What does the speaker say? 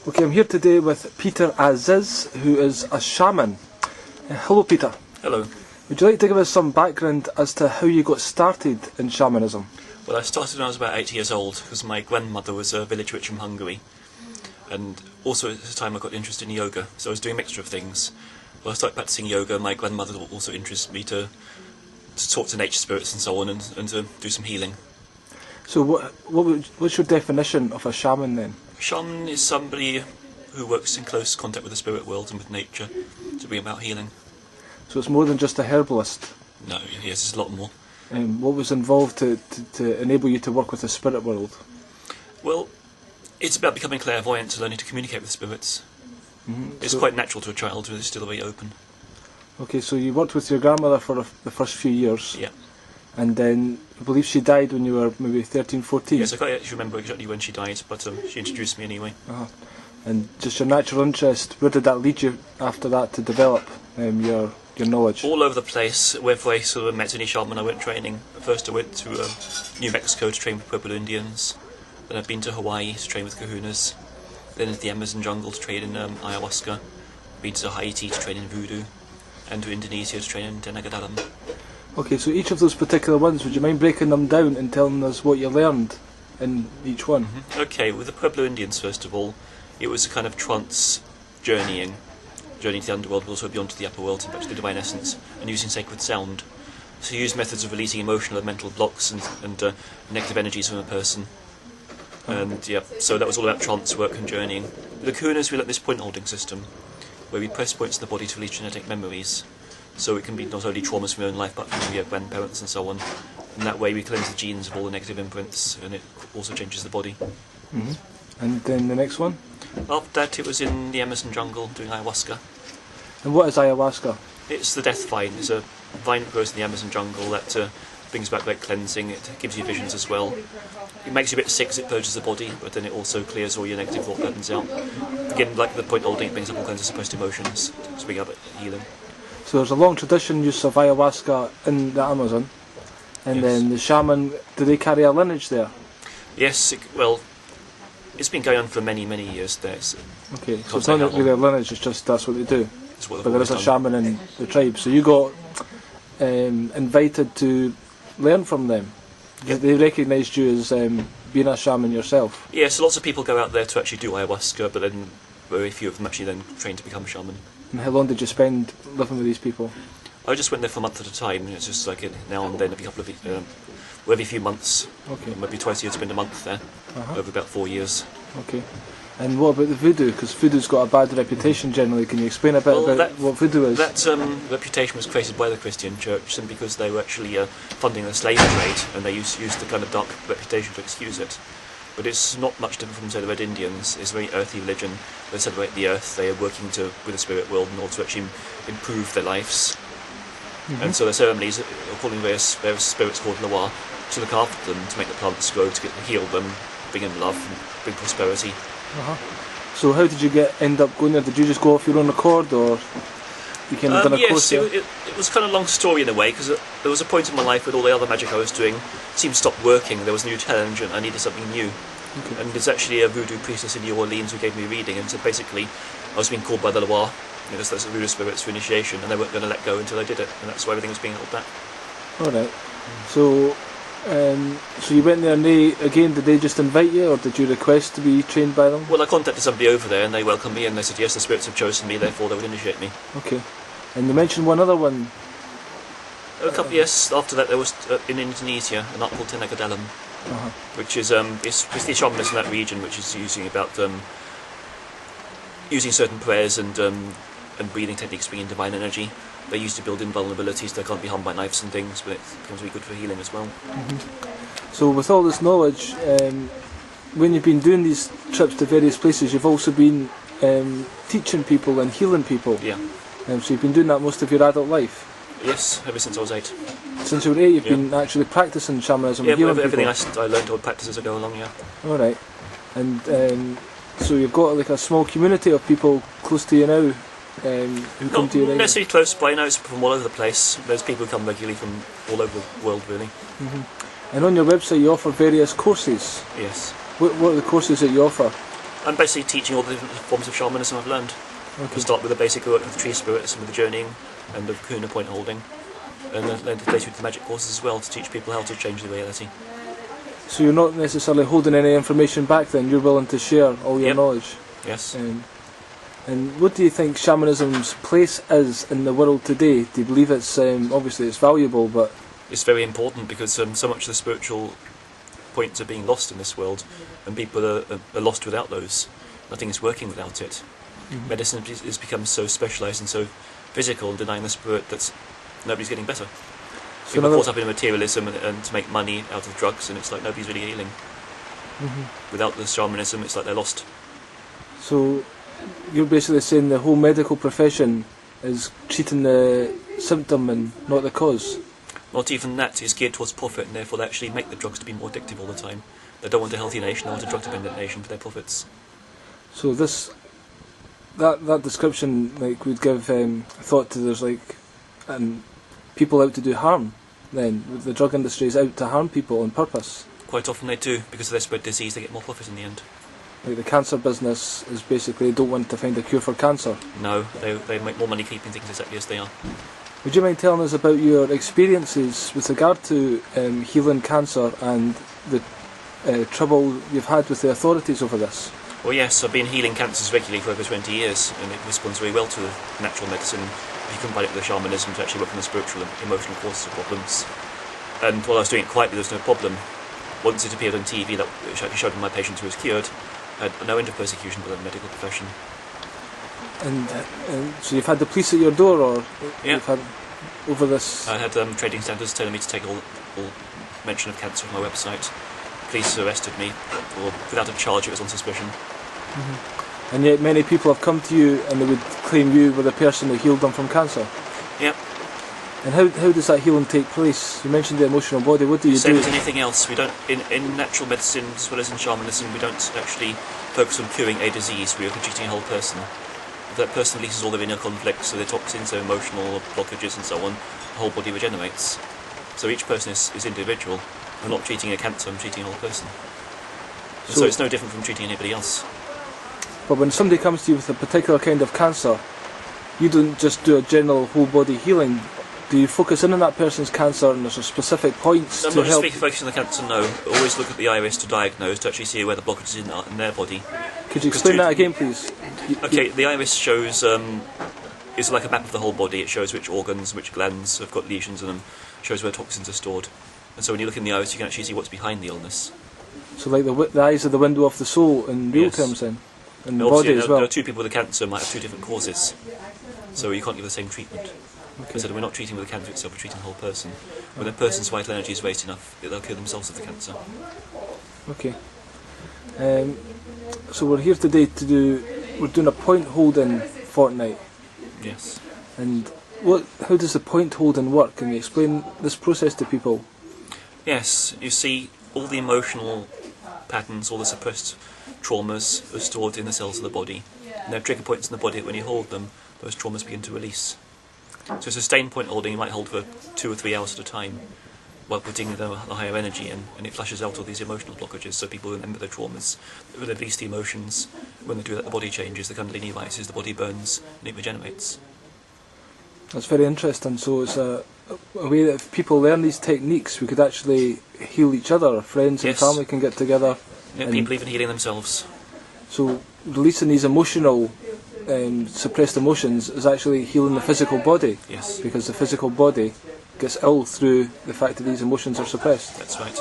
Okay, I'm here today with Peter Aziz, who is a shaman. Hello Peter. Hello. Would you like to give us some background as to how you got started in shamanism? Well, I started when I was about 8 years old because my grandmother was a village witch from Hungary, and also at the time I got interested in yoga, so I was doing a mixture of things. Well, I started practicing yoga. My grandmother also interested me to talk to nature spirits and so on, and to do some healing. So what's your definition of a shaman then? A shaman is somebody who works in close contact with the spirit world and with nature to bring about healing. So it's more than just a herbalist? No, yes, it's a lot more. What was involved to enable you to work with the spirit world? Well, it's about becoming clairvoyant and learning to communicate with spirits. Mm-hmm. It's quite natural to a child who is still very open. Okay, so you worked with your grandmother for the first few years? Yeah. And then I believe she died when you were maybe 13, 14? Yes, I can't actually remember exactly when she died, but she introduced me anyway. Uh-huh. And just your natural interest, where did that lead you after that to develop your knowledge? All over the place. Wherever I sort of met any shaman, I went training. First I went to New Mexico to train with Pueblo Indians. Then I've been to Hawaii to train with kahunas. Then into the Amazon jungle to train in ayahuasca. Been to Haiti to train in voodoo. And to Indonesia to train in tenagadalam. Okay, so each of those particular ones, would you mind breaking them down and telling us what you learned in each one? Mm-hmm. Okay, with the Pueblo Indians first of all, it was a kind of trance journey to the underworld, but also beyond to the upper world, and back to the divine essence, and using sacred sound. So you use methods of releasing emotional and mental blocks and negative energies from a person. And yeah, so that was all about trance work and journeying. With the kahunas, we learnt this point holding system, where we press points in the body to release genetic memories. So it can be not only traumas from your own life, but from your grandparents and so on. And that way we cleanse the genes of all the negative imprints, and it also changes the body. Mm-hmm. And then the next one? After that, it was in the Amazon jungle doing ayahuasca. And what is ayahuasca? It's the death vine. It's a vine that grows in the Amazon jungle that brings about great cleansing. It gives you visions as well. It makes you a bit sick as it purges the body, but then it also clears all your negative thought patterns out. Again, like the point holding, it brings up all kinds of suppressed emotions to bring up healing. So there's a long tradition use of ayahuasca in the Amazon, and yes. Then the shaman, do they carry a lineage there? Yes, well, it's been going on for many, many years there. So okay, so it's not really a lineage, it's just that's what they do. What but there is a shaman in the tribe, so you got invited to learn from them. Yep. They recognised you as being a shaman yourself. Yeah, so lots of people go out there to actually do ayahuasca, but then very few of them actually then train to become a shaman. And how long did you spend living with these people? I just went there for a month at a time. It's just like now and then, every couple of every few months. Okay. Maybe twice a year to spend a month there, over about 4 years. Okay. And what about the voodoo? Because voodoo's got a bad reputation generally. Can you explain a bit about what voodoo is? That reputation was created by the Christian Church, and because they were actually funding the slave trade, and they used the kind of dark reputation to excuse it. But it's not much different from, say, the Red Indians. It's a very earthy religion. They celebrate the earth. They are working with the spirit world in order to actually improve their lives. Mm-hmm. And so their ceremonies are calling various spirits called Loa to look after them, to make the plants grow, to heal them, bring in love, and bring prosperity. So how did you end up going there? Did you just go off your own accord, or you kind of done a course there? Yes, it was kind of a long story in a way, because there was a point in my life where all the other magic I was doing seemed to stop working. There was a new challenge and I needed something new. Okay. And there's actually a voodoo priestess in New Orleans who gave me a reading, and so basically I was being called by the Loa, that's the voodoo spirits for initiation, and they weren't going to let go until I did it, and that's why everything was being held back. Alright, so you went there, and did they just invite you, or did you request to be trained by them? Well, I contacted somebody over there and they welcomed me, and they said yes, the spirits have chosen me, therefore they would initiate me. Okay. And you mentioned one other one. A couple of years after that, there was in Indonesia an art called tenagadalam, which is it's the shamanism in that region, which is using certain prayers and breathing techniques to bring in divine energy. They used to build invulnerabilities, they can't be harmed by knives and things, but it becomes really good for healing as well. Mm-hmm. So with all this knowledge, when you've been doing these trips to various places, you've also been teaching people and healing people. Yeah. So you've been doing that most of your adult life? Yes, ever since I was 8. Since you were 8, you've been actually practicing shamanism and healing people? Yeah, everything I learned, I would practice as I go along, yeah. Alright. And so you've got like a small community of people close to you now who come to you? Not necessarily close by now, it's from all over the place. There's people who come regularly from all over the world, really. Mm-hmm. And on your website you offer various courses. Yes. What are the courses that you offer? I'm basically teaching all the different forms of shamanism I've learned. Okay. We start with the basic work with the tree spirits and with the journeying and the kuna point holding, and then later with the magic courses as well to teach people how to change their reality. So you're not necessarily holding any information back then, you're willing to share all your knowledge? Yes. And what do you think shamanism's place is in the world today? Do you believe it's, obviously it's valuable, but... It's very important because so much of the spiritual points are being lost in this world, and people are lost without those. Nothing is working without it. Mm-hmm. Medicine has become so specialised and so physical and denying the spirit that nobody's getting better. So people are caught up in materialism and to make money out of drugs, and it's like nobody's really healing. Mm-hmm. Without the shamanism, it's like they're lost. So you're basically saying the whole medical profession is treating the symptom and not the cause? Not even that. It's geared towards profit, and therefore they actually make the drugs to be more addictive all the time. They don't want a healthy nation, they want a drug-dependent nation for their profits. So that description would give thought to there's people out to do harm. Then the drug industry is out to harm people on purpose. Quite often they do, because if they spread disease, they get more profit in the end. Like the cancer business is basically don't want to find a cure for cancer. No, they make more money keeping things exactly as they are. Would you mind telling us about your experiences with regard to healing cancer and the trouble you've had with the authorities over this? Well, yes, I've been healing cancers regularly for over 20 years, and it responds very well to natural medicine if you combine it with the shamanism to actually work on the spiritual and emotional causes of problems. And while I was doing it quietly, there was no problem. Once it appeared on TV that actually showed my patient who was cured, I had no end of persecution by the medical profession. And so you've had the police at your door, or yeah. You've had over this? I had trading standards telling me to take all mention of cancer off my website. Police arrested me, or without a charge, it was on suspicion. Mm-hmm. And yet many people have come to you and they would claim you were the person who healed them from cancer. Yep. And how does that healing take place? You mentioned the emotional body. What do you do? Same as anything else. We don't in natural medicine as well as in shamanism. We don't actually focus on curing a disease. We are treating a whole person. If that person releases all their inner conflicts, so their toxins, their emotional blockages, and so on, the whole body regenerates. So each person is individual. I'm not treating a cancer. I'm treating a whole person. So it's no different from treating anybody else. But when somebody comes to you with a particular kind of cancer, you don't just do a general whole body healing. Do you focus in on that person's cancer and there's a specific points to help? I'm not just focusing on the cancer, no. Always look at the iris to diagnose, to actually see where the blockage is in their body. Could you explain that again, please? Okay, the iris shows, it's like a map of the whole body. It shows which organs, which glands have got lesions in them, shows where toxins are stored. And so when you look in the iris, you can actually see what's behind the illness. So like the eyes are the window of the soul in real terms then? And the body as well? There are two people with a cancer might have two different causes. So you can't give the same treatment. Okay. So we're not treating with the cancer itself, we're treating the whole person. When a person's vital energy is raised enough, they'll cure themselves of the cancer. Okay. So we're here today we're doing a point holding fortnight. Yes. And how does the point holding work? Can you explain this process to people? Yes, you see all the emotional patterns, all the suppressed traumas are stored in the cells of the body. And there are trigger points in the body that when you hold them, those traumas begin to release. So sustained point holding you might hold for 2 or 3 hours at a time while putting the higher energy in, and it flushes out all these emotional blockages so people remember their traumas, they release the emotions. When they do that, the body changes, the kundalini rises, the body burns, and it regenerates. That's very interesting. So it's a way that if people learn these techniques, we could actually heal each other. Friends and family can get together. Yeah, people even healing themselves. So releasing these emotional suppressed emotions is actually healing the physical body. Yes. Because the physical body gets ill through the fact that these emotions are suppressed. That's right.